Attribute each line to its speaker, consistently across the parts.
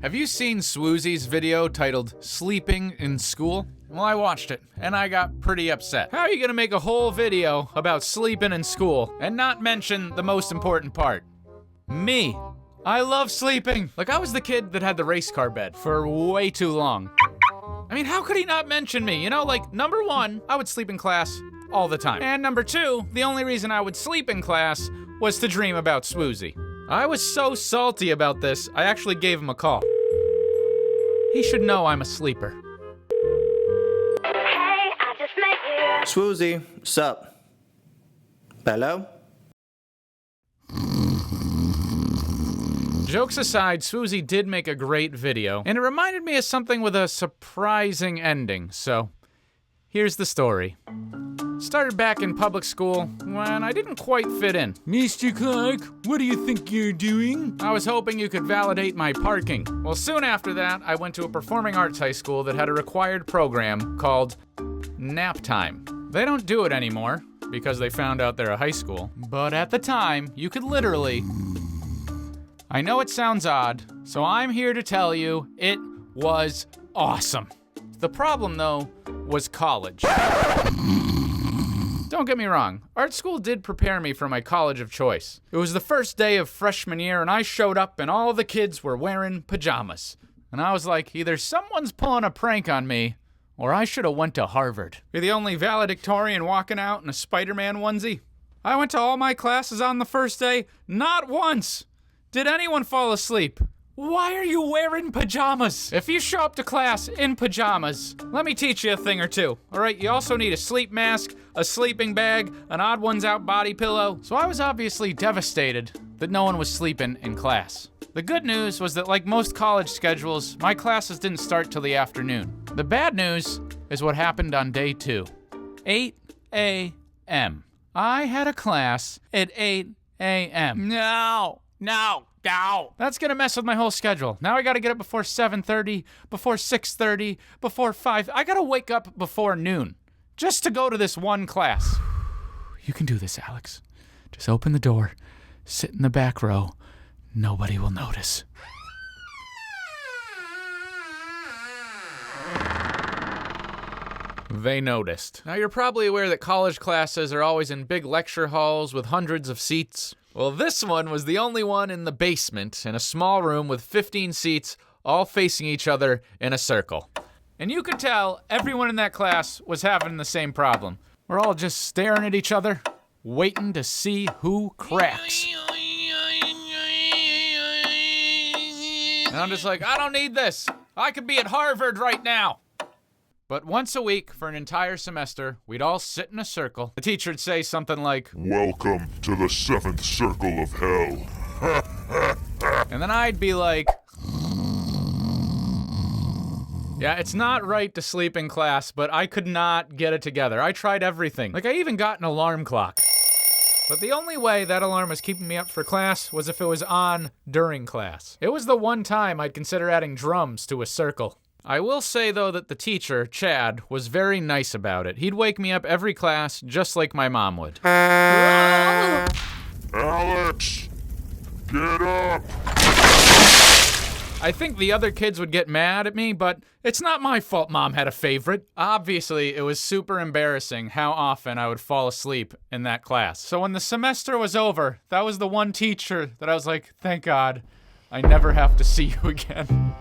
Speaker 1: Have you seen Swoozie's video titled Sleeping in School? Well, I watched it, and I got pretty upset. How are you gonna make a whole video about sleeping in school and not mention the most important part? Me. I love sleeping. Like, I was the kid that had the race car bed for way too long. I mean, how could he not mention me? You know, like, number one, I would sleep in class all the time. And number two, the only reason I would sleep in class was to dream about Swoozie. I was so salty about this, I actually gave him a call. He should know I'm a sleeper.
Speaker 2: Hey, I just met you.
Speaker 3: Swoozie, sup? Hello?
Speaker 1: Jokes aside, Swoozie did make a great video, and it reminded me of something with a surprising ending, so here's the story. Started back in public school when I didn't quite fit in. Mr. Clark, what do you think you're doing? I was hoping you could validate my parking. Well, soon after that, I went to a performing arts high school that had a required program called Nap Time. They don't do it anymore because they found out they're a high school, but at the time, you could literally... I know it sounds odd, so I'm here to tell you it was awesome. The problem, though, was college. Don't get me wrong, art school did prepare me for my college of choice. It was the first day of freshman year and I showed up and all the kids were wearing pajamas. And I was like, either someone's pulling a prank on me or I should have went to Harvard. You're the only valedictorian walking out in a Spider-Man onesie. I went to all my classes on the first day, not once did anyone fall asleep. Why are you wearing pajamas? If you show up to class in pajamas, let me teach you a thing or two. All right, you also need a sleep mask, a sleeping bag, an odd ones out body pillow. So I was obviously devastated that no one was sleeping in class. The good news was that, like most college schedules, my classes didn't start till the afternoon. The bad news is what happened on day 2. 8 a.m. I had a class at 8 a.m. No. That's gonna mess with my whole schedule. Now I gotta get up before 7:30, before 6:30, before 5. I gotta wake up before noon just to go to this one class. You can do this, Alex. Just open the door, sit in the back row. Nobody will notice. They noticed. Now you're probably aware that college classes are always in big lecture halls with hundreds of seats. Well, this one was the only one in the basement in a small room with 15 seats, all facing each other in a circle. And you could tell everyone in that class was having the same problem. We're all just staring at each other, waiting to see who cracks. And I'm just like, I don't need this. I could be at Harvard right now. But once a week for an entire semester, we'd all sit in a circle. The teacher would say something like,
Speaker 4: "Welcome to the 7th circle of hell."
Speaker 1: And then I'd be like, yeah, it's not right to sleep in class, but I could not get it together. I tried everything. Like, I even got an alarm clock. But the only way that alarm was keeping me up for class was if it was on during class. It was the one time I'd consider adding drums to a circle. I will say, though, that the teacher, Chad, was very nice about it. He'd wake me up every class just like my mom would.
Speaker 4: Alex, get up!
Speaker 1: I think the other kids would get mad at me, but it's not my fault Mom had a favorite. Obviously, it was super embarrassing how often I would fall asleep in that class. So when the semester was over, that was the one teacher that I was like, thank God, I never have to see you again.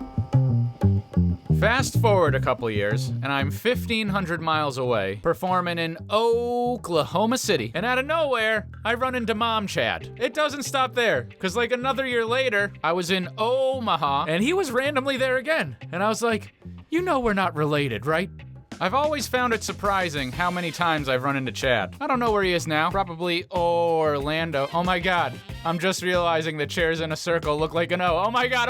Speaker 1: Fast forward a couple years, and I'm 1,500 miles away, performing in Oklahoma City. And out of nowhere, I run into Mom Chad. It doesn't stop there, because like another year later, I was in Omaha, and he was randomly there again. And I was like, you know we're not related, right? I've always found it surprising how many times I've run into Chad. I don't know where he is now. Probably Orlando. Oh my God. I'm just realizing the chairs in a circle look like an O. Oh my God.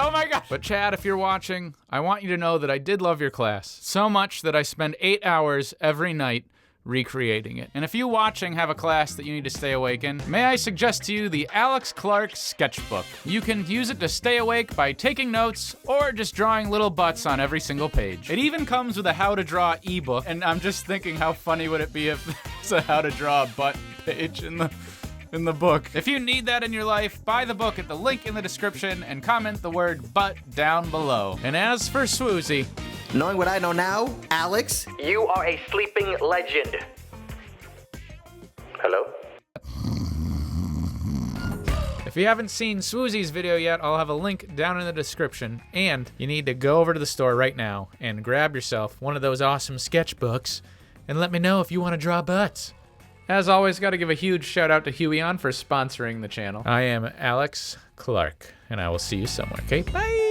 Speaker 1: But Chad, if you're watching, I want you to know that I did love your class. So much that I spend 8 hours every night recreating it. And if you watching have a class that you need to stay awake in, may I suggest to you the ItsAlexClark sketchbook. You can use it to stay awake by taking notes or just drawing little butts on every single page. It even comes with a how to draw ebook, and I'm just thinking how funny would it be if it's a how to draw a butt page in the in the book. If you need that in your life, buy the book at the link in the description and comment the word butt down below. And as for Swoozie,
Speaker 3: Knowing what I know now, Alex,
Speaker 5: You are a sleeping legend. Hello?
Speaker 1: if you haven't seen Swoozie's video yet, I'll have a link down in the description. And you need to go over to the store right now and grab yourself one of those awesome sketchbooks and let me know if you want to draw butts. As always, got to give a huge shout out to Huion for sponsoring the channel. I am Alex Clark, and I will see you somewhere, okay? Bye!